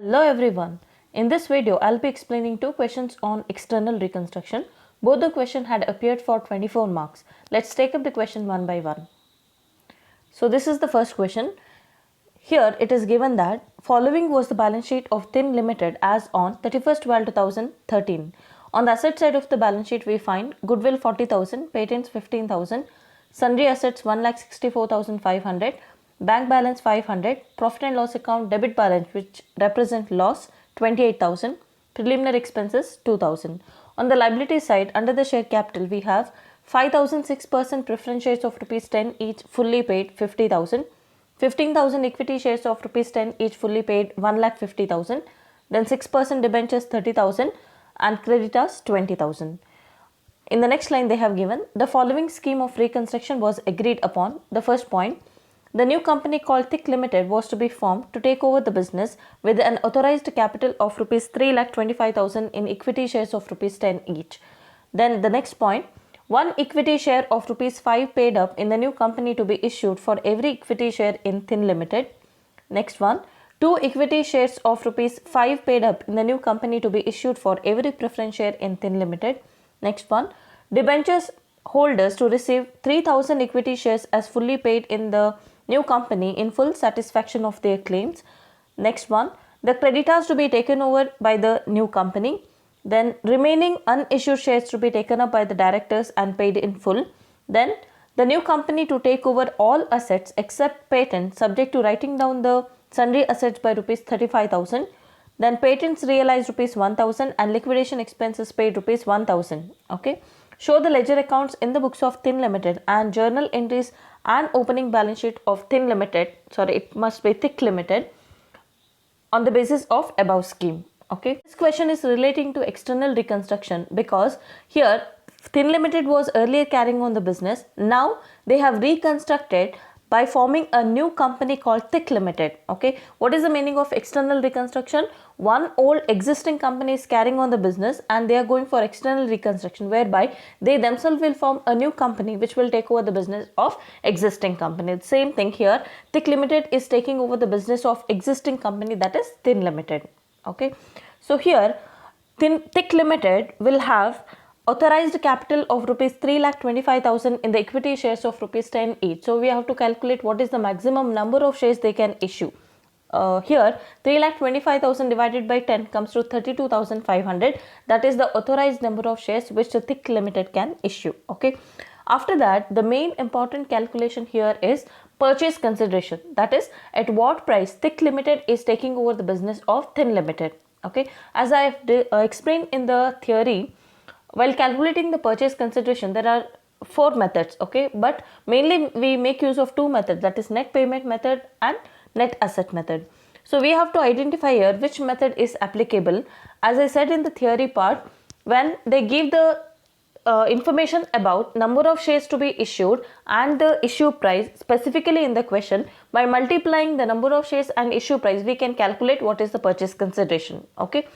Hello everyone. In this video, I'll be explaining two questions on external reconstruction. Both the question had appeared for 24 marks. Let's take up the question one by one. So this is the first question. Here it is given that following was the balance sheet of THIN Limited as on 31st 12 2013. On the asset side of the balance sheet, we find goodwill 40,000, patents 15,000, sundry assets 1,64,500, bank balance 500, profit and loss account debit balance which represent loss 28,000, preliminary expenses 2,000. On the liability side, under the share capital, we have 5,006% preference shares of rupees 10 each fully paid 50,000, 15,000 equity shares of rupees 10 each fully paid 1,50,000, then 6% debentures 30,000 and creditors 20,000. In the next line they have given the following scheme of reconstruction was agreed upon. The first point, the new company called THIC Limited was to be formed to take over the business with an authorized capital of rupees 3,25,000 in equity shares of rupees 10 each. Then the next point, one equity share of rupees 5 paid up in the new company to be issued for every equity share in THIN Limited. Next one, 2 equity shares of rupees 5 paid up in the new company to be issued for every preference share in THIN Limited. Next one, debentures holders to receive 3,000 equity shares as fully paid in the new company in full satisfaction of their claims. Next one, the creditors to be taken over by the new company. Then remaining unissued shares to be taken up by the directors and paid in full. Then the new company to take over all assets except patent subject to writing down the sundry assets by rupees 35,000. Then patents realized rupees 1,000 and liquidation expenses paid rupees 1,000. Okay. Show the ledger accounts in the books of THIN Limited and journal entries and opening balance sheet of THIN Limited. Sorry, it must be THIC Limited on the basis of above scheme. Okay. This question is relating to external reconstruction because here THIN Limited was earlier carrying on the business. Now they have reconstructed by forming a new company called THIC Limited. Okay. What is the meaning of external reconstruction? One old existing company is carrying on the business and they are going for external reconstruction whereby they themselves will form a new company which will take over the business of existing company. Same thing here. THIC Limited is taking over the business of existing company, that is THIN Limited. Okay. So here THIC Limited will have authorized capital of rupees 3,25,000 in the equity shares of rupees 10 each. So we have to calculate what is the maximum number of shares they can issue. Here 3,25,000 divided by 10 comes to 32,500. That is the authorized number of shares which the THIC Limited can issue. Okay. After that, the main important calculation here is purchase consideration. That is, at what price THIC Limited is taking over the business of THIN Limited. Okay. As I have explained in the theory, while calculating the purchase consideration, there are 4 methods. Okay. But mainly we make use of 2 methods, that is net payment method and net asset method. So we have to identify here which method is applicable. As I said in the theory part, when they give the information about number of shares to be issued and the issue price specifically in the question, by multiplying the number of shares and issue price we can calculate what is the purchase consideration. Okay.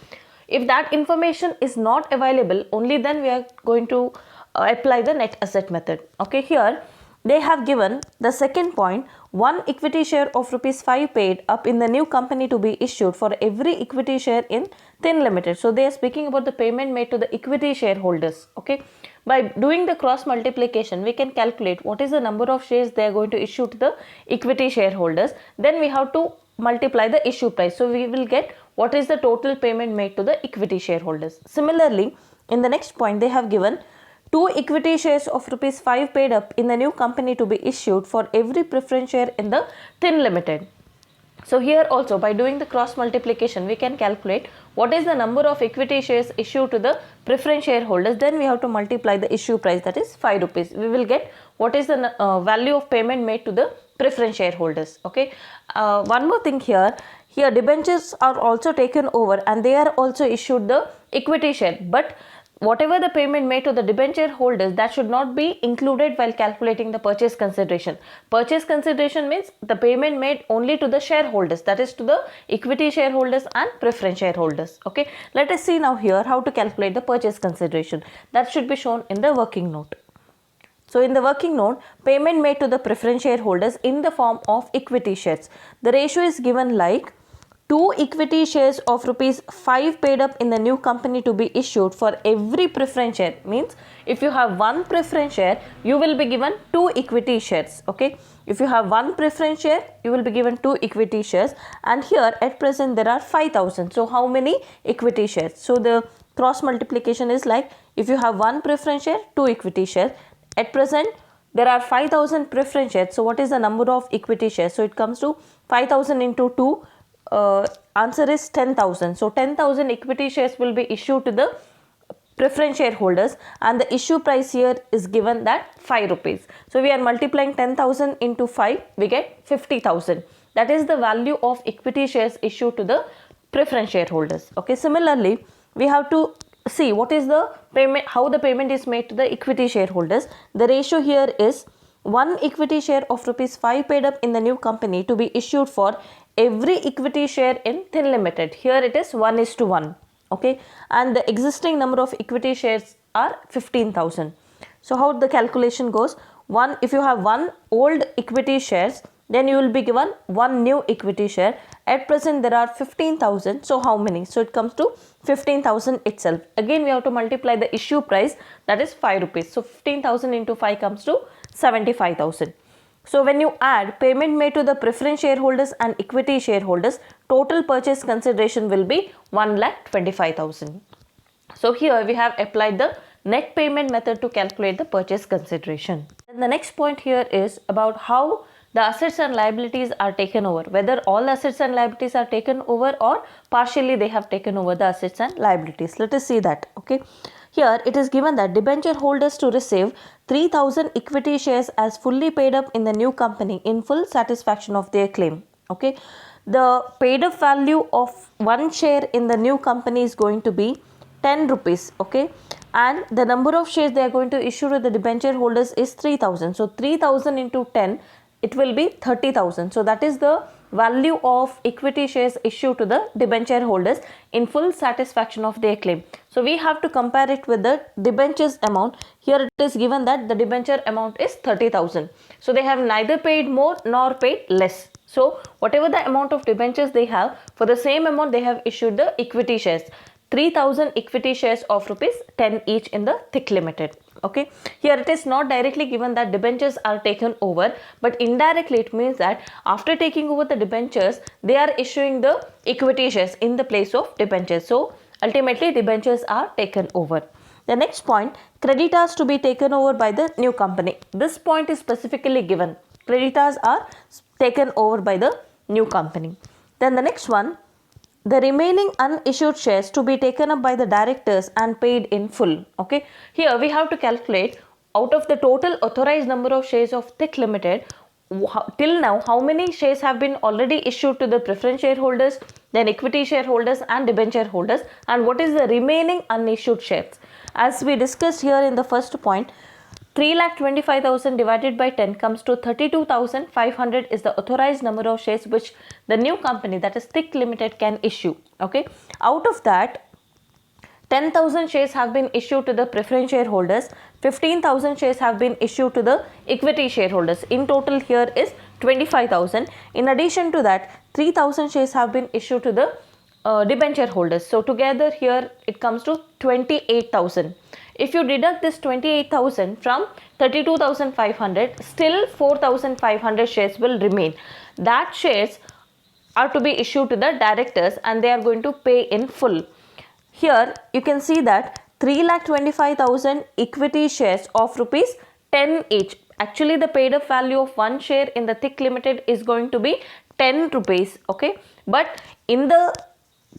If that information is not available, only then we are going to apply the net asset method. Okay. Here they have given the second point, one equity share of rupees 5 paid up in the new company to be issued for every equity share in THIN Limited. So they are speaking about the payment made to the equity shareholders. Okay. By doing the cross multiplication, we can calculate what is the number of shares they are going to issue to the equity shareholders. Then we have to multiply the issue price. So we will get what is the total payment made to the equity shareholders. Similarly, in the next point they have given 2 equity shares of rupees 5 paid up in the new company to be issued for every preference share in the THIN Limited. So here also by doing the cross multiplication we can calculate what is the number of equity shares issued to the preference shareholders. Then we have to multiply the issue price, that is 5 rupees. We will get what is the value of payment made to the preference shareholders. Okay. One more thing here. Here debentures are also taken over and they are also issued the equity share. But whatever the payment made to the debenture holders, that should not be included while calculating the purchase consideration. Purchase consideration means the payment made only to the shareholders, that is to the equity shareholders and preference shareholders. Okay. Let us see now here how to calculate the purchase consideration. That should be shown in the working note. So in the working note, payment made to the preference shareholders in the form of equity shares. The ratio is given like 2 equity shares of rupees 5 paid up in the new company to be issued for every preference share. Means if you have one preference share, you will be given 2 equity shares. Okay, if you have one preference share, you will be given 2 equity shares, and here at present there are 5,000. So how many equity shares? So the cross multiplication is like, if you have one preference share, 2 equity shares. At present there are 5,000 preference shares. So what is the number of equity shares? So it comes to 5,000 into 2. Answer is 10,000. So 10,000 equity shares will be issued to the preference shareholders, and the issue price here is given that 5 rupees. So we are multiplying 10,000 into 5, we get 50,000. That is the value of equity shares issued to the preference shareholders. Okay, similarly we have to see what is the payment, how the payment is made to the equity shareholders. The ratio here is 1 equity share of rupees 5 paid up in the new company to be issued for every equity share in Thin Limited. Here it is 1:1. Okay, and the existing number of equity shares are 15,000. So how the calculation goes? One, if you have one old equity shares, then you will be given one new equity share. At present there are 15,000. So how many? So it comes to 15,000 itself. Again we have to multiply the issue price, that is 5 rupees. So 15,000 into 5 comes to 75,000. So when you add payment made to the preference shareholders and equity shareholders, total purchase consideration will be 1,25,000. So here we have applied the net payment method to calculate the purchase consideration. And the next point here is about how the assets and liabilities are taken over, whether all assets and liabilities are taken over or partially they have taken over the assets and liabilities. Let us see that. Okay, here it is given that debenture holders to receive 3,000 equity shares as fully paid up in the new company in full satisfaction of their claim. Okay, the paid up value of one share in the new company is going to be 10 rupees. Okay, and the number of shares they are going to issue to the debenture holders is 3,000. So 3,000 into 10, it will be 30,000. So that is the value of equity shares issued to the debenture holders in full satisfaction of their claim. So we have to compare it with the debentures amount. Here it is given that the debenture amount is 30,000. So they have neither paid more nor paid less. So whatever the amount of debentures they have, for the same amount they have issued the equity shares. 3,000 equity shares of rupees 10 each in the Thick Limited. Okay, here it is not directly given that debentures are taken over, but indirectly it means that after taking over the debentures, they are issuing the equity shares in the place of debentures. So ultimately debentures are taken over. The next point, creditors to be taken over by the new company. This point is specifically given. Creditors are taken over by the new company. Then the next one, the remaining unissued shares to be taken up by the directors and paid in full. Okay, here we have to calculate out of the total authorized number of shares of Thick Limited, till now how many shares have been already issued to the preference shareholders, then equity shareholders and debenture holders, and what is the remaining unissued shares. As we discussed here in the first point, 3,25,000 divided by 10 comes to 32,500 is the authorized number of shares which the new company, that is Thick Limited, can issue. Okay, out of that 10,000 shares have been issued to the preference shareholders, 15,000 shares have been issued to the equity shareholders. In total here is 25,000. In addition to that, 3,000 shares have been issued to the debenture holders. So together here it comes to 28,000. If you deduct this 28,000 from 32,500, still 4,500 shares will remain. That shares are to be issued to the directors and they are going to pay in full. Here you can see that 3,25,000 equity shares of rupees 10 each. Actually the paid up value of one share in the Thick Limited is going to be 10 rupees. Okay, but in the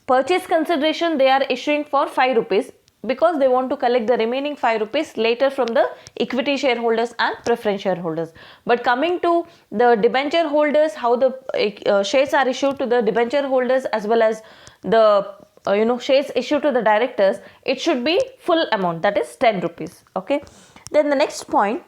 purchase consideration they are issuing for 5 rupees because they want to collect the remaining 5 rupees later from the equity shareholders and preference shareholders. But coming to the debenture holders, how the shares are issued to the debenture holders as well as the shares issued to the directors, it should be full amount, that is 10 rupees. Okay, then the next point,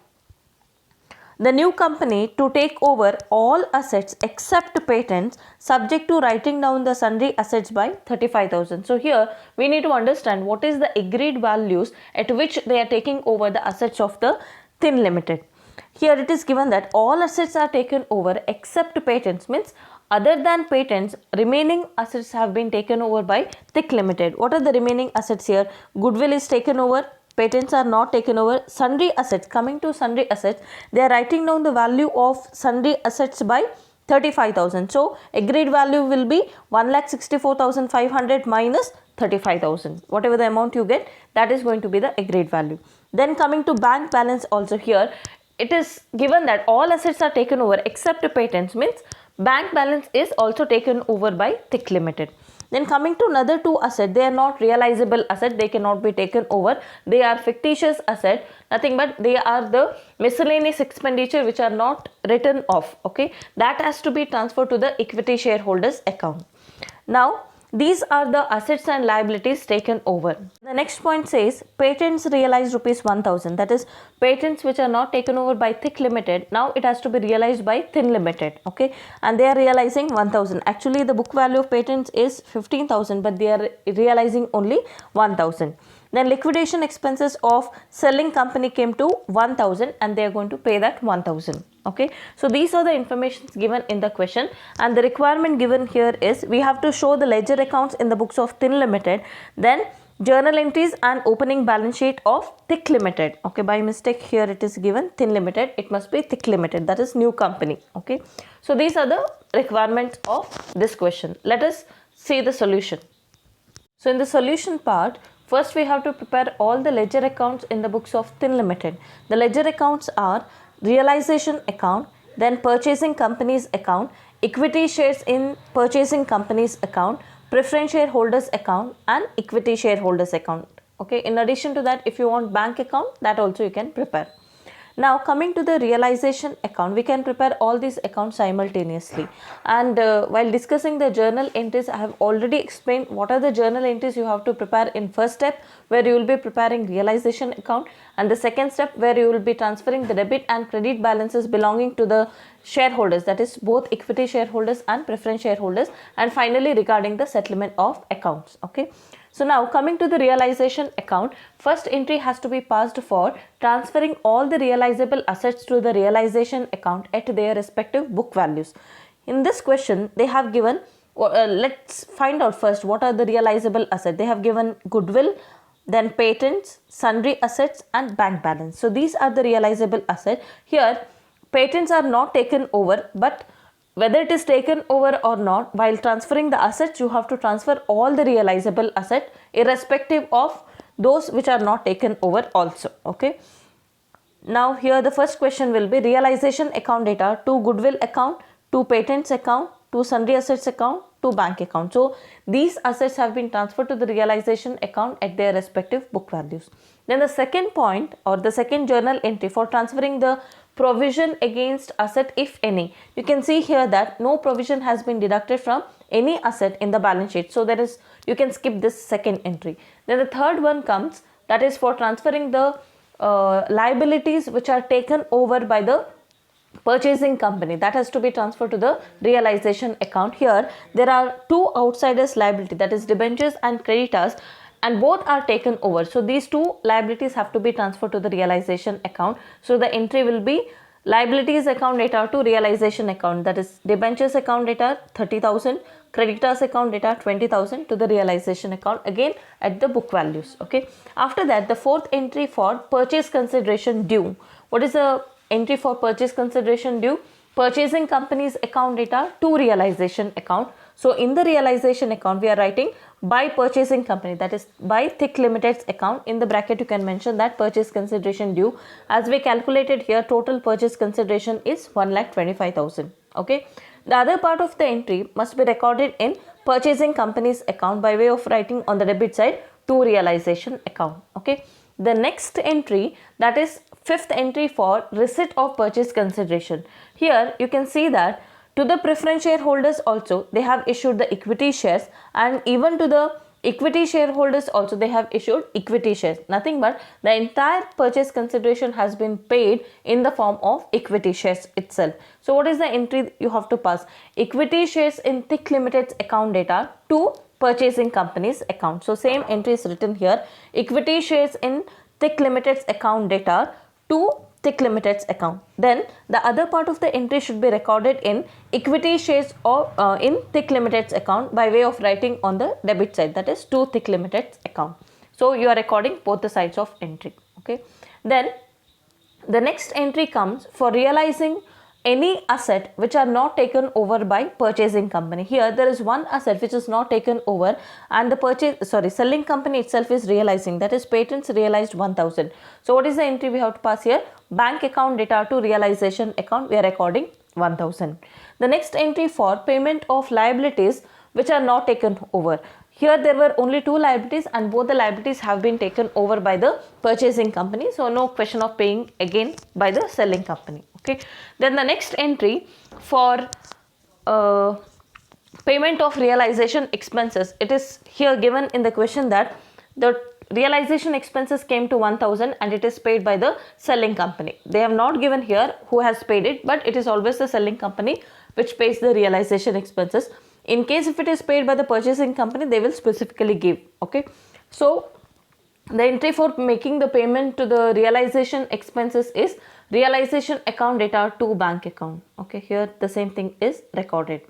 the new company to take over all assets except patents subject to writing down the sundry assets by 35,000. So here we need to understand what is the agreed values at which they are taking over the assets of the Thin Limited. Here it is given that all assets are taken over except patents, means Other than patents, remaining assets have been taken over by TIC Limited. What are the remaining assets here? Goodwill is taken over, patents are not taken over. Sundry assets, coming to sundry assets, they are writing down the value of sundry assets by 35,000. So agreed value will be 1,64,500 minus 35,000. Whatever the amount you get, that is going to be the agreed value. Then coming to bank balance, also here it is given that all assets are taken over except patents, means bank balance is also taken over by TIC Limited. Then coming to another two assets, they are not realizable asset, they cannot be taken over, they are fictitious asset, nothing but they are the miscellaneous expenditure which are not written off, okay, that has to be transferred to the equity shareholders account. Now these are the assets and liabilities taken over. The next point says patents realized rupees 1000, that is patents which are not taken over by TIC Limited, now it has to be realized by THIN Limited, okay, and they are realizing 1000. Actually the book value of patents is 15,000, but they are realizing only 1000. Then liquidation expenses of selling company came to 1000 and they are going to pay that 1000. Okay, so these are the informations given in the question, and the requirement given here is we have to show the ledger accounts in the books of THIN Limited, then journal entries and opening balance sheet of TIC Limited. Okay, by mistake here it is given THIN Limited, it must be TIC Limited, that is new company. Okay, so these are the requirements of this question. Let us see the solution. So in the solution part, first we have to prepare all the ledger accounts in the books of THIN Limited. The ledger accounts are realization account, then purchasing companies account, equity shares in purchasing companies account, preference shareholders account and equity shareholders account. Okay, in addition to that, if you want bank account, that also you can prepare. Now coming to the realization account, we can prepare all these accounts simultaneously, and while discussing the journal entries, I have already explained what are the journal entries you have to prepare in first step, where you will be preparing realization account, and the second step where you will be transferring the debit and credit balances belonging to the shareholders, that is both equity shareholders and preference shareholders, and finally regarding the settlement of accounts. Okay, so now coming to the realization account, first entry has to be passed for transferring all the realizable assets to the realization account at their respective book values. In this question they have given, let's find out first what are the realizable assets. They have given goodwill, then patents, sundry assets and bank balance. So these are the realizable assets. Here patents are not taken over, but whether it is taken over or not, while transferring the assets, you have to transfer all the realizable asset irrespective of those which are not taken over also. Okay. Now here the first question will be realization account data to goodwill account, to patents account, to sundry assets account, to bank account. So these assets have been transferred to the realization account at their respective book values. Then the second point, or the second journal entry for transferring the provision against asset, if any, you can see here that no provision has been deducted from any asset in the balance sheet, so there is, you can skip this second entry. Then the third one comes, that is for transferring the liabilities which are taken over by the purchasing company, that has to be transferred to the realization account. Here there are two outsiders liability, that is debentures and creditors, and both are taken over. So these two liabilities have to be transferred to the realization account. So the entry will be liabilities account data to realization account, that is debentures account data 30,000, creditors account data 20,000 to the realization account, again at the book values. Okay. After that, the fourth entry for purchase consideration due. What is the entry for purchase consideration due? Purchasing company's account data to realization account. So in the realization account, we are writing by purchasing company, that is by TIC Limited's account. In the bracket you can mention that purchase consideration due. As we calculated here, total purchase consideration is 1,25,000. Okay. The other part of the entry must be recorded in purchasing company's account by way of writing on the debit side to realization account. Okay. The next entry, that is fifth entry for receipt of purchase consideration. Here you can see that to the preference shareholders also they have issued the equity shares, and even to the equity shareholders also they have issued equity shares. Nothing but the entire purchase consideration has been paid in the form of equity shares itself. So what is the entry you have to pass? Equity shares in TIC Limited's account data to purchasing company's account. So same entry is written here, equity shares in TIC Limited's account data to Thick Limited's account. Then the other part of the entry should be recorded in equity shares or in Thick Limited's account by way of writing on the debit side, that is to Thick Limited's account. So you are recording both the sides of entry. Okay. Then the next entry comes for realizing any asset which are not taken over by purchasing company. Here there is one asset which is not taken over and the selling company itself is realizing, that is patents realized 1000. So what is the entry we have to pass here? Bank account data to realization account, we are recording 1000. The next entry for payment of liabilities which are not taken over. Here there were only two liabilities and both the liabilities have been taken over by the purchasing company. So no question of paying again by the selling company. Okay. Then the next entry for payment of realization expenses. It is here given in the question that the realization expenses came to 1000 and it is paid by the selling company. They have not given here who has paid it, but it is always the selling company which pays the realization expenses. In case if it is paid by the purchasing company, they will specifically give. Okay. So the entry for making the payment to the realization expenses is realization account data to bank account. Okay. Here the same thing is recorded.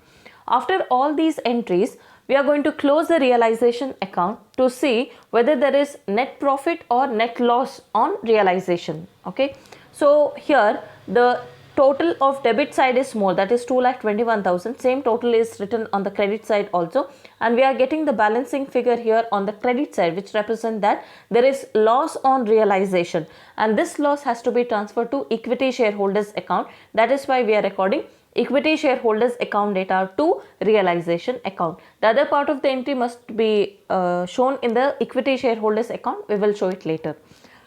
After all these entries, we are going to close the realization account to see whether there is net profit or net loss on realization. Okay. So here the total of debit side is small, that is 2,21,000. Same total is written on the credit side also, and we are getting the balancing figure here on the credit side, which represent that there is loss on realization, and this loss has to be transferred to equity shareholders account. That is why we are recording equity shareholders account data to realization account. The other part of the entry must be shown in the equity shareholders account. We will show it later.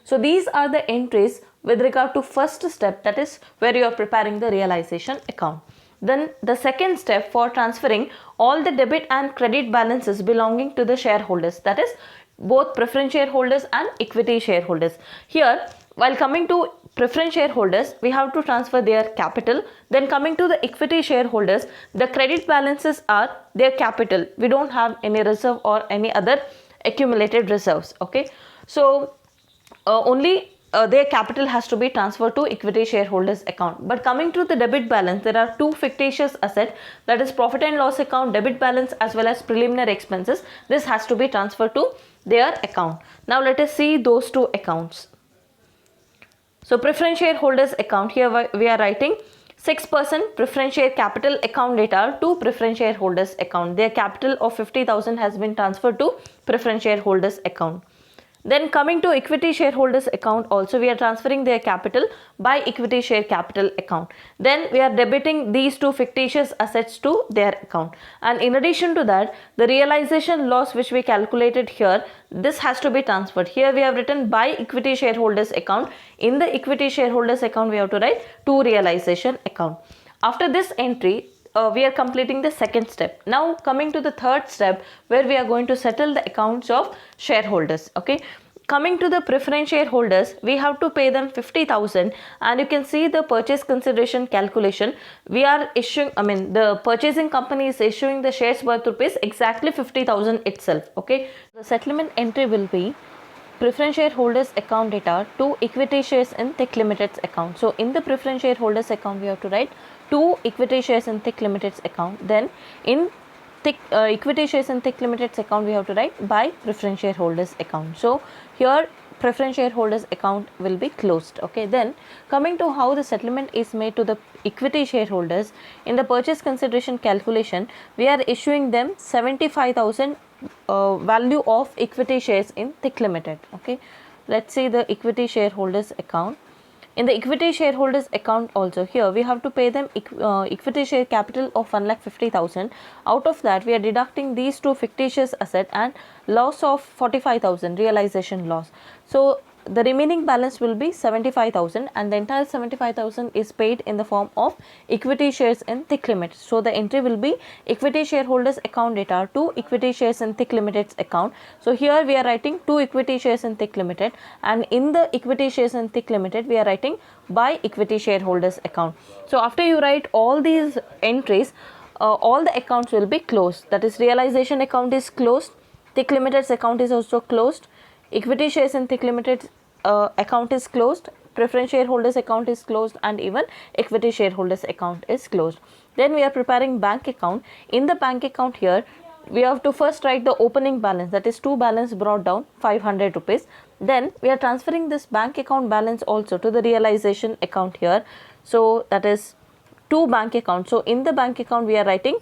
So these are the entries with regard to first step, that is where you are preparing the realization account. Then the second step for transferring all the debit and credit balances belonging to the shareholders, that is both preference shareholders and equity shareholders. Here while coming to preference shareholders, we have to transfer their capital. Then coming to the equity shareholders, the credit balances are their capital. We don't have any reserve or any other accumulated reserves. Okay. So only their capital has to be transferred to equity shareholders account. But coming to the debit balance, there are two fictitious assets, that is profit and loss account debit balance as well as preliminary expenses. This has to be transferred to their account. Now let us see those two accounts. So preference shareholders account, here we are writing 6% preference share capital account data to preference shareholders account. Their capital of 50,000 has been transferred to preference shareholders account. Then coming to equity shareholders account, also we are transferring their capital by equity share capital account. Then we are debiting these two fictitious assets to their account. And in addition to that, the realization loss which we calculated here, this has to be transferred. Here we have written by equity shareholders account. In the equity shareholders account, we have to write to realization account. After this entry, we are completing the second step. Now coming to the third step, where we are going to settle the accounts of shareholders. Okay. Coming to the preference shareholders, we have to pay them 50,000, and you can see the purchase consideration calculation. We are issuing, the purchasing company is issuing the shares worth rupees exactly 50,000 itself. Okay. The settlement entry will be preference shareholders account data to equity shares in Thick Limited's account. So in the preference shareholders account, we have to write to equity shares in Thick Limited's account. Then in equity shares in Thick Limited's account, we have to write by preference shareholders account. So here preference shareholders account will be closed. Okay. Then coming to how the settlement is made to the equity shareholders, in the purchase consideration calculation, we are issuing them 75,000 value of equity shares in Thick Limited. Okay. Let's see the equity shareholders account. In the equity shareholders account also, here we have to pay them equity share capital of 1,50,000. Out of that, we are deducting these two fictitious asset and loss of 45,000 realization loss. So the remaining balance will be 75,000, and the entire 75,000 is paid in the form of equity shares in Thick Limited. So the entry will be equity shareholders account data to equity shares in Thick Limited's account. So here we are writing to equity shares in Thick Limited, and in the equity shares in Thick Limited, we are writing by equity shareholders account. So after you write all these entries, all the accounts will be closed. That is, realization account is closed, Thick Limited's account is also closed, equity shares in Thick Limited account is closed, preference shareholders account is closed and even equity shareholders account is closed. Then we are preparing bank account. In the bank account here, we have to first write the opening balance, that is to balance brought down 500 rupees. Then we are transferring this bank account balance also to the realization account here. So that is to bank account. So in the bank account we are writing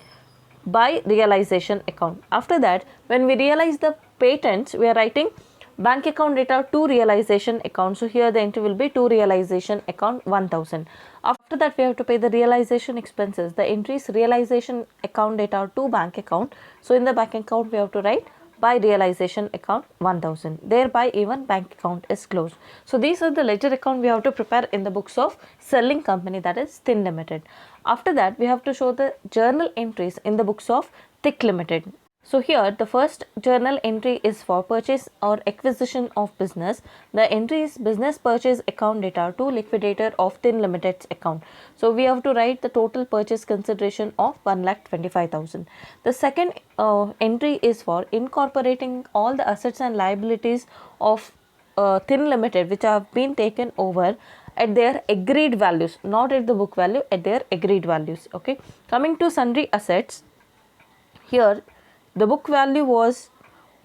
by realization account. After that, when we realize the patents, we are writing bank account data to realization account. So here the entry will be to realization account 1000. After that, we have to pay the realization expenses. The entry is realization account data to bank account. So in the bank account we have to write by realization account 1000. Thereby even bank account is closed. So these are the ledger account we have to prepare in the books of selling company, that is Thin Limited. After that, we have to show the journal entries in the books of Thick Limited. So here the first journal entry is for purchase or acquisition of business. The entry is business purchase account data to liquidator of Thin Limited's account. So we have to write the total purchase consideration of 1,25,000. The second entry is for incorporating all the assets and liabilities of Thin Limited which have been taken over at their agreed values, not at the book value, at their agreed values. Okay. Coming to sundry assets, here the book value was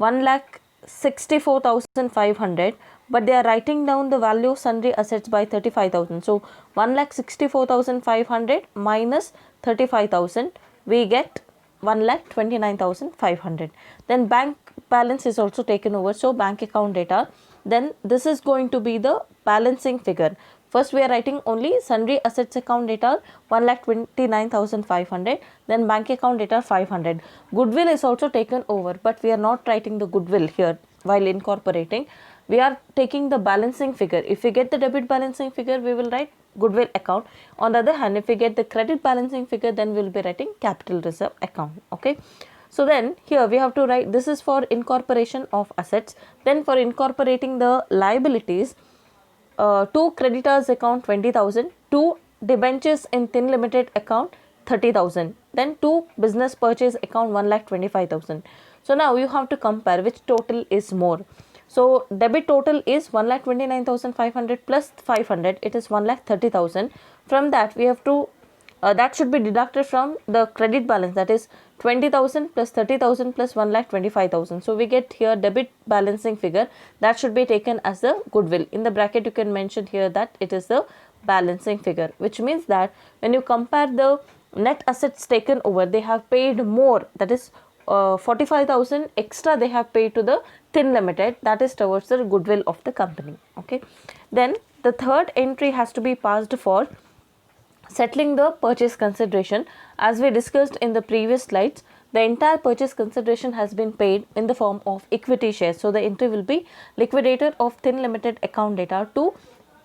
1,64,500, but they are writing down the value of sundry assets by 35,000. So 1,64,500 minus 35,000, we get 1,29,500. Then bank balance is also taken over. So bank account data. Then this is going to be the balancing figure. First we are writing only sundry assets account data 1,29,500, then bank account data 500. Goodwill is also taken over, but we are not writing the goodwill here while incorporating. We are taking the balancing figure. If we get the debit balancing figure, we will write goodwill account. On the other hand, if we get the credit balancing figure, then we will be writing capital reserve account. Okay. So then here we have to write, this is for incorporation of assets. Then for incorporating the liabilities, to creditors account 20,000, to debentures in Thin Limited account 30,000, then to business purchase account 1,25,000. So now you have to compare which total is more. So debit total is 1,29,500 plus 500, it is 1,30,000. From that we have to that should be deducted from the credit balance, that is 20,000 plus 30,000 plus 1,25,000. So we get here debit balancing figure, that should be taken as the goodwill. In the bracket you can mention here that it is the balancing figure, which means that when you compare the net assets taken over, they have paid more, that is 45,000 extra they have paid to the Thin Limited, that is towards the goodwill of the company. Okay. Then the third entry has to be passed for settling the purchase consideration. As we discussed in the previous slides, the entire purchase consideration has been paid in the form of equity shares. So the entry will be liquidator of Thin Limited account data to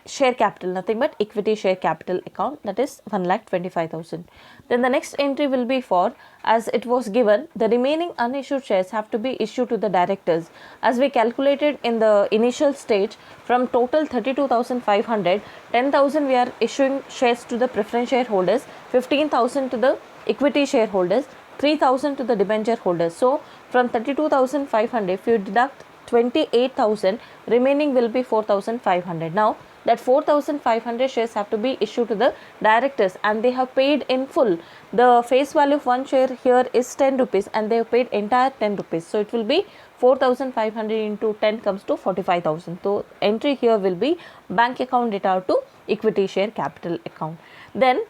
share capital, nothing but equity share capital account, that is 1,25,000. Then the next entry will be for, as it was given, the remaining unissued shares have to be issued to the directors. As we calculated in the initial stage, from total 32,500, 10,000 we are issuing shares to the preference shareholders, 15,000 to the equity shareholders, 3,000 to the debenture holders. So from 32,500, if you deduct 28,000, remaining will be 4,500. Now that 4,500 shares have to be issued to the directors and they have paid in full. The face value of one share here is 10 rupees and they have paid entire 10 rupees. So it will be 4,500 into 10 comes to 45,000. So entry here will be bank account data to equity share capital account. Then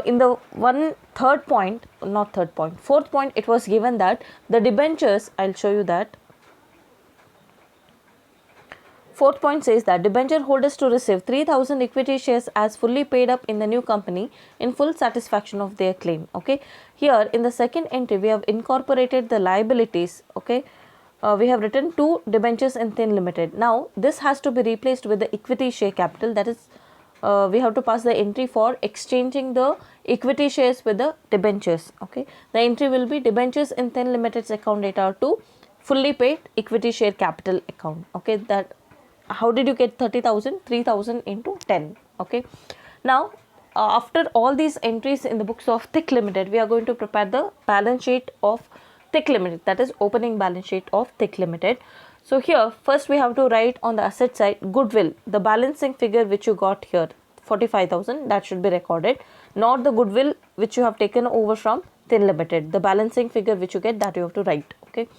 in the fourth point, it was given that the debentures, I'll show you that. Fourth point says that debenture holders to receive 3,000 equity shares as fully paid up in the new company in full satisfaction of their claim. Okay. Here in the second entry we have incorporated the liabilities. Okay. We have written 2 debentures in Thin Limited. Now this has to be replaced with the equity share capital, that is we have to pass the entry for exchanging the equity shares with the debentures. Okay. The entry will be debentures in Thin Limited's account data to fully paid equity share capital account. Okay. That how did you get 30,000? 3,000 into 10. Okay. Now after all these entries in the books of Thick Limited, we are going to prepare the balance sheet of Thick Limited, that is opening balance sheet of Thick Limited. So here first we have to write on the asset side goodwill, the balancing figure which you got here 45,000, that should be recorded, not the goodwill which you have taken over from Tin Limited. The balancing figure which you get, that you have to write. Okay.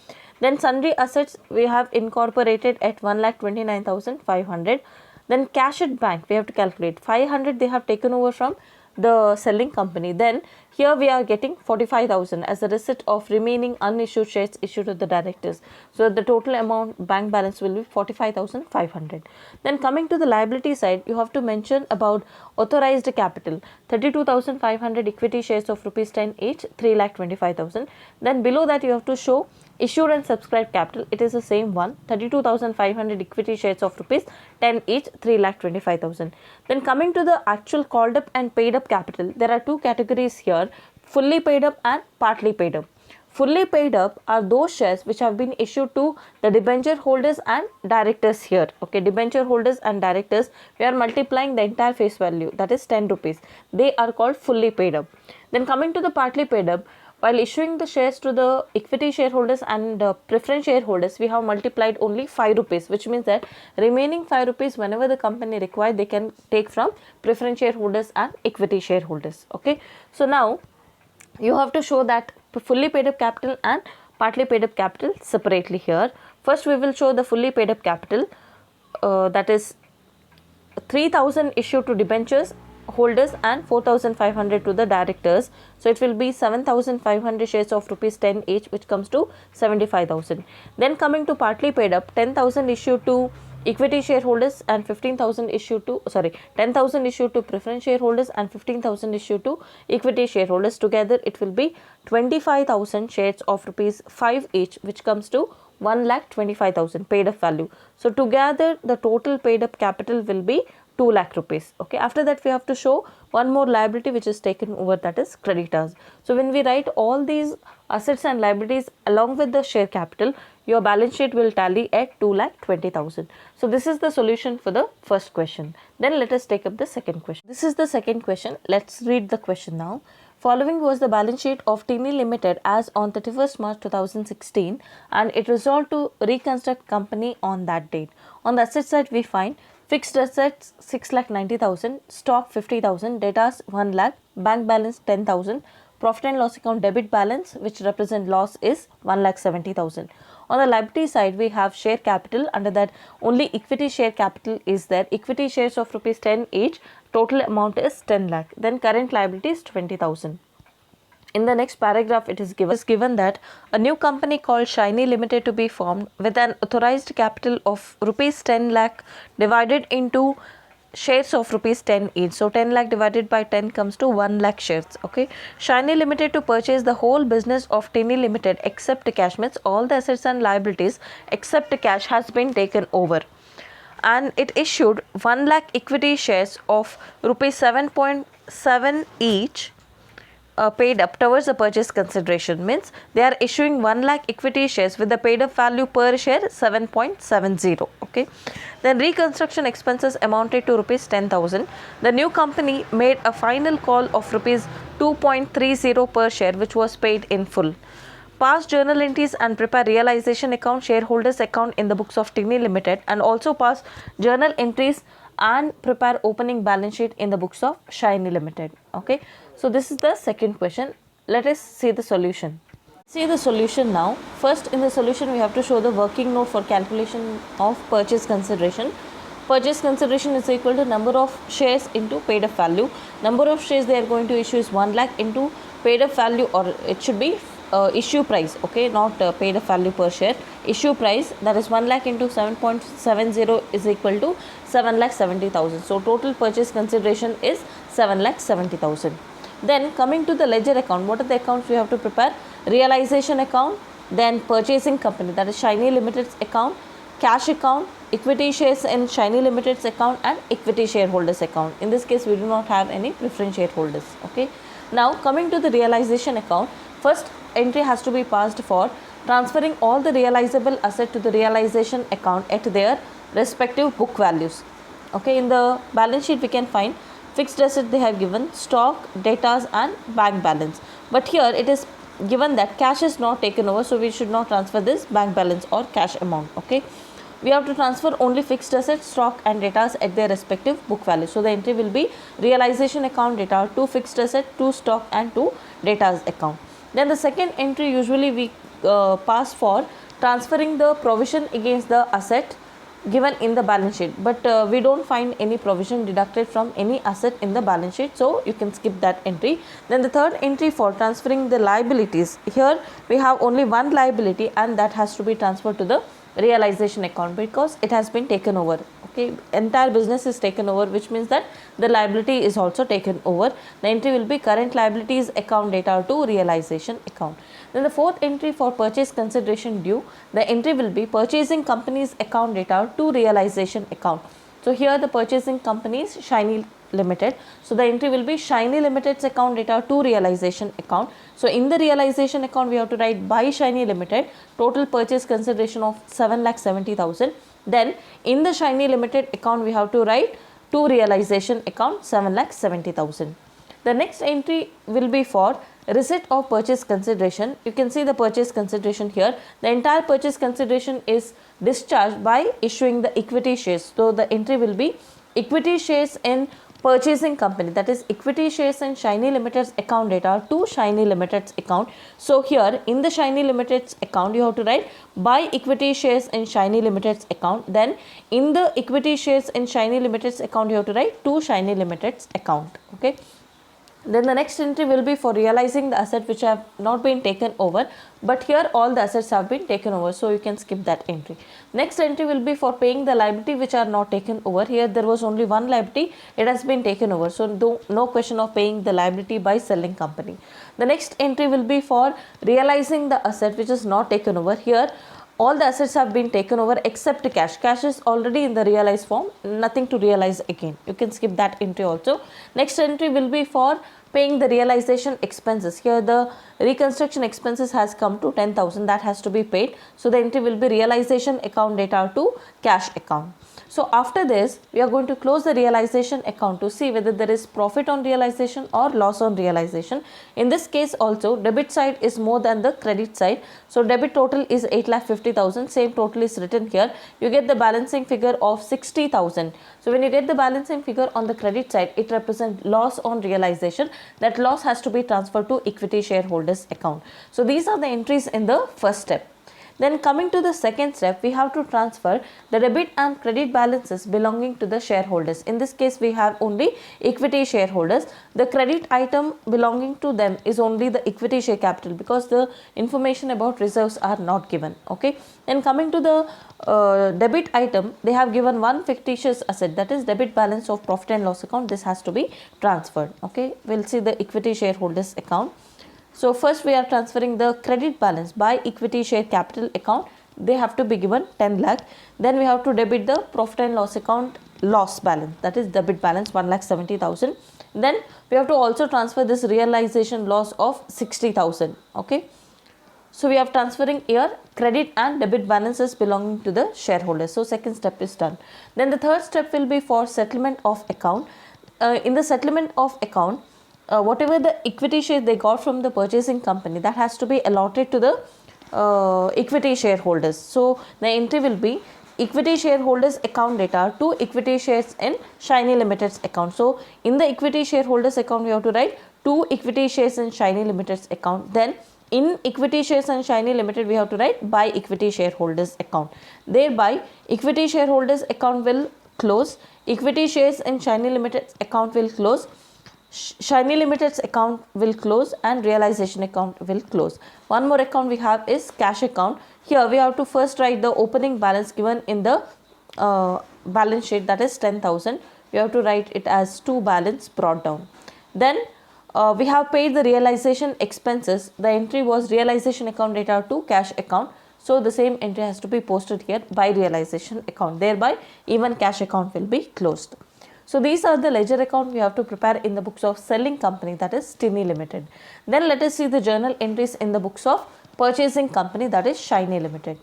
Then sundry assets we have incorporated at 1,29,500. Then cash at bank we have to calculate 500 they have taken over from the selling company. Then here we are getting 45,000 as a receipt of remaining unissued shares issued to the directors. So the total amount bank balance will be 45,500. Then coming to the liability side, you have to mention about authorized capital 32,500 equity shares of rupees 10 each, 3,25,000. Then below that you have to show issued and subscribed capital. It is the same one, 32,500 equity shares of rupees 10 each, 3,25,000. Then coming to the actual called up and paid up capital, there are two categories here, fully paid up and partly paid up. Fully paid up are those shares which have been issued to the debenture holders and directors here. Okay, debenture holders and directors, we are multiplying the entire face value, that is 10 rupees. They are called fully paid up. Then coming to the partly paid up, while issuing the shares to the equity shareholders and preference shareholders, we have multiplied only 5 rupees, which means that remaining 5 rupees whenever the company requires, they can take from preference shareholders and equity shareholders. Okay, so now you have to show that fully paid up capital and partly paid up capital separately here. First we will show the fully paid up capital, that is 3,000 issued to debentures holders and 4,500 to the directors. So it will be 7,500 shares of rupees 10 each, which comes to 75,000. Then coming to partly paid up, 10,000 issued to equity shareholders and 15,000 issued to 10,000 issued to preference shareholders and 15,000 issued to equity shareholders. Together it will be 25,000 shares of rupees 5 each, which comes to 1,25,000 paid up value. So together the total paid up capital will be 2 lakh rupees. Okay, after that we have to show one more liability which is taken over, that is creditors. So when we write all these assets and liabilities along with the share capital, your balance sheet will tally at 2,20,000. So this is the solution for the first question. Then let us take up the second question. This is the second question. Let's read the question now. Following was the balance sheet of Tini Limited as on 31st March 2016, and it resolved to reconstruct company on that date. On the asset side we find fixed assets 6,90,000, stock 50,000, debtors 1 lakh, bank balance 10,000, profit and loss account debit balance which represent loss is 1,70,000. On the liability side we have share capital, under that only equity share capital is there, equity shares of rupees 10 each, total amount is 10 lakh. Then current liability is 20,000. In the next paragraph it is given that a new company called Shiny Limited to be formed with an authorized capital of rupees 10 lakh divided into shares of rupees 10 each. So 10 lakh divided by 10 comes to 1 lakh shares. Okay, Shiny Limited to purchase the whole business of Tini Limited except cash, means all the assets and liabilities except cash has been taken over, and it issued 1 lakh equity shares of rupees 7.7 each paid up towards the purchase consideration, means they are issuing 1 lakh equity shares with the paid up value per share 7.70. Okay, then reconstruction expenses amounted to rupees 10,000. The new company made a final call of rupees 2.30 per share, which was paid in full. Pass journal entries and prepare realization account, shareholders account in the books of Tini Limited, and also pass journal entries and prepare opening balance sheet in the books of Shiny Limited. Okay, so this is the second question. Let us see the solution. See the solution now. First, in the solution we have to show the working note for calculation of purchase consideration. Purchase consideration is equal to number of shares into paid up value. Number of shares they are going to issue is 1 lakh into paid up value, or it should be issue price. Okay, not paid up value per share. Issue price, that is 1 lakh into 7.70 is equal to 7,70,000. So total purchase consideration is 7,70,000. Then coming to the ledger account, what are the accounts we have to prepare? Realization account, then purchasing company, that is Shiny Limited's account, cash account, equity shares in Shiny Limited's account, and equity shareholders account. In this case we do not have any preference shareholders. Okay, now coming to the realization account, first entry has to be passed for transferring all the realizable asset to the realization account at their respective book values. Okay, in the balance sheet we can find fixed asset they have given, stock, debtors and bank balance, but here it is given that cash is not taken over, so we should not transfer this bank balance or cash amount. Okay, we have to transfer only fixed assets, stock and debtors at their respective book value. So the entry will be realization account data to fixed asset, to stock and to debtors account. Then the second entry usually we pass for transferring the provision against the asset given in the balance sheet, but we don't find any provision deducted from any asset in the balance sheet, so you can skip that entry. Then the third entry for transferring the liabilities, here we have only one liability and that has to be transferred to the realization account because it has been taken over. Okay, entire business is taken over, which means that the liability is also taken over. The entry will be current liabilities account data to realization account. Then the fourth entry for purchase consideration due, the entry will be purchasing company's account data to realization account. So here the purchasing company is Shiny Limited, so the entry will be Shiny Limited's account data to realization account. So in the realization account we have to write by Shiny Limited total purchase consideration of 7,70,000. Then in the Shiny Limited account we have to write to realization account 7,70,000. The next entry will be for receipt of purchase consideration. You can see the purchase consideration here. The entire purchase consideration is discharged by issuing the equity shares. So the entry will be equity shares in purchasing company, that is equity shares in Shiny Limited's account data to Shiny Limited's account. So here in the Shiny Limited's account you have to write buy equity shares in Shiny Limited's account. Then in the equity shares in Shiny Limited's account you have to write to Shiny Limited's account. Okay. Then the next entry will be for realizing the asset which have not been taken over, but here all the assets have been taken over, so you can skip that entry. Next entry will be for paying the liability which are not taken over. Here there was only one liability, it has been taken over, so no question of paying the liability by selling company. The next entry will be for realizing the asset which is not taken over. Here all the assets have been taken over except cash. Cash is already in the realized form, nothing to realize again. You can skip that entry also. Next entry will be for paying the realization expenses. Here the reconstruction expenses has come to 10,000, that has to be paid. So the entry will be realization account data to cash account. So after this we are going to close the realization account to see whether there is profit on realization or loss on realization. In this case also debit side is more than the credit side. So debit total is 8,50,000, same total is written here. You get the balancing figure of 60,000. So when you get the balancing figure on the credit side, it represents loss on realization. That loss has to be transferred to equity shareholders account. So these are the entries in the first step. Then coming to the second step, we have to transfer the debit and credit balances belonging to the shareholders. In this case, we have only equity shareholders. The credit item belonging to them is only the equity share capital because the information about reserves are not given. Okay. Then coming to the debit item, they have given one fictitious asset, that is debit balance of profit and loss account. This has to be transferred. Okay. We'll see the equity shareholders account. So first we are transferring the credit balance by equity share capital account. They have to be given 10 lakh. Then we have to debit the profit and loss account loss balance, that is debit balance 1,70,000. Then we have to also transfer this realization loss of 60,000. Okay. So we are transferring here credit and debit balances belonging to the shareholders. So second step is done. Then the third step will be for settlement of account. In the settlement of account, whatever the equity share they got from the purchasing company, that has to be allotted to the equity shareholders. So the entry will be equity shareholders account data to equity shares in Shiny Limited's account. So in the equity shareholders account we have to write 2 equity shares in Shiny Limited's account. Then in equity shares and Shiny Limited we have to write by equity shareholders account. Thereby equity shareholders account will close, equity shares in Shiny Limited's account will close, Shiny Limited's account will close and realization account will close. One more account we have is cash account. Here we have to first write the opening balance given in the balance sheet, that is 10,000. We have to write it as to balance brought down. Then we have paid the realization expenses. The entry was realization account data to cash account. So the same entry has to be posted here by realization account. Thereby even cash account will be closed. So these are the ledger account we have to prepare in the books of selling company, that is Tinny Limited. Then let us see the journal entries in the books of purchasing company, that is Shiny Limited.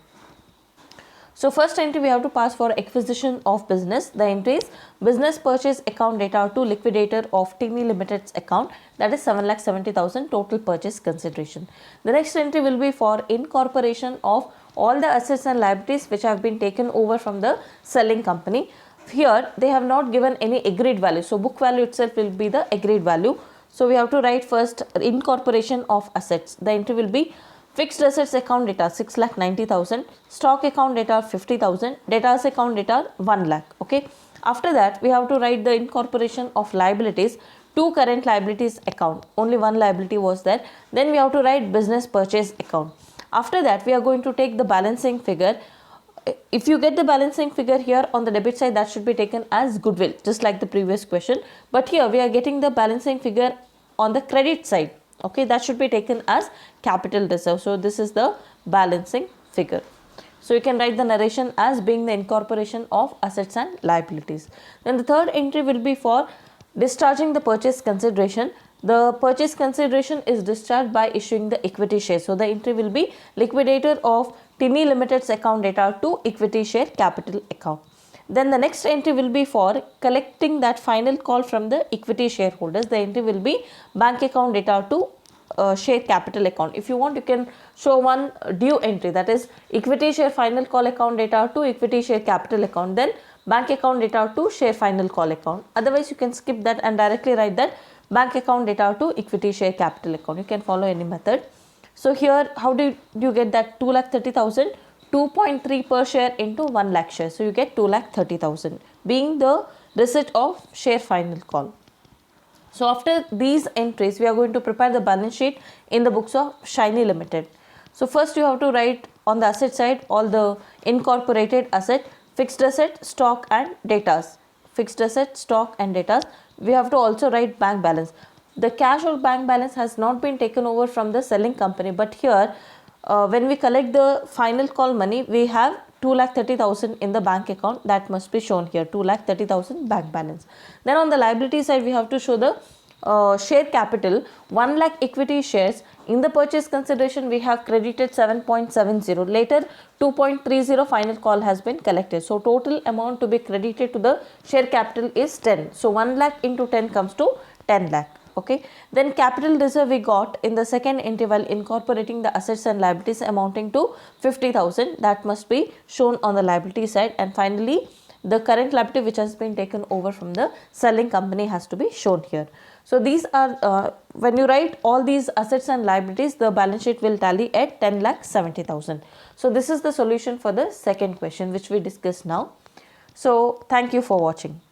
So first entry we have to pass for acquisition of business. The entry is business purchase account data to liquidator of TINI Limited's account, that is 7,70,000 total purchase consideration. The next entry will be for incorporation of all the assets and liabilities which have been taken over from the selling company. Here they have not given any agreed value, so book value itself will be the agreed value. So we have to write first incorporation of assets. The entry will be fixed assets account data 6,90,000, stock account data 50,000, debtors account data 1 lakh. Okay. After that we have to write the incorporation of liabilities to current liabilities account. Only one liability was there. Then we have to write business purchase account. After that we are going to take the balancing figure. If you get the balancing figure here on the debit side, that should be taken as goodwill, just like the previous question. But here we are getting the balancing figure on the credit side. Okay, that should be taken as capital reserve. So this is the balancing figure. So you can write the narration as being the incorporation of assets and liabilities. Then the third entry will be for discharging the purchase consideration. The purchase consideration is discharged by issuing the equity share. So the entry will be liquidator of TINI Limited's account data to equity share capital account. Then the next entry will be for collecting that final call from the equity shareholders. The entry will be bank account data to share capital account. If you want, you can show one due entry, that is equity share final call account data to equity share capital account, then bank account data to share final call account. Otherwise you can skip that and directly write that bank account data to equity share capital account. You can follow any method. So here how do you get that 2,30,000? 2.3 per share into 1 lakh share. So you get 2,30,000 being the receipt of share final call. So after these entries, we are going to prepare the balance sheet in the books of Shiny Limited. So first you have to write on the asset side all the incorporated asset, fixed asset, stock and debtors. Fixed asset, stock and debtors. We have to also write bank balance. The cash or bank balance has not been taken over from the selling company, but here when we collect the final call money, we have 2,30,000 in the bank account. That must be shown here, 2,30,000 bank balance. Then on the liability side, we have to show the share capital, 1 lakh equity shares. In the purchase consideration, we have credited 7.70. Later, 2.30 final call has been collected. So total amount to be credited to the share capital is 10. So 1 lakh into 10 comes to 10 lakh. Okay, then capital reserve we got in the second interval incorporating the assets and liabilities amounting to 50,000. That must be shown on the liability side, and finally the current liability which has been taken over from the selling company has to be shown here. So these are when you write all these assets and liabilities, the balance sheet will tally at 10,70,000. So this is the solution for the second question which we discussed now. So thank you for watching.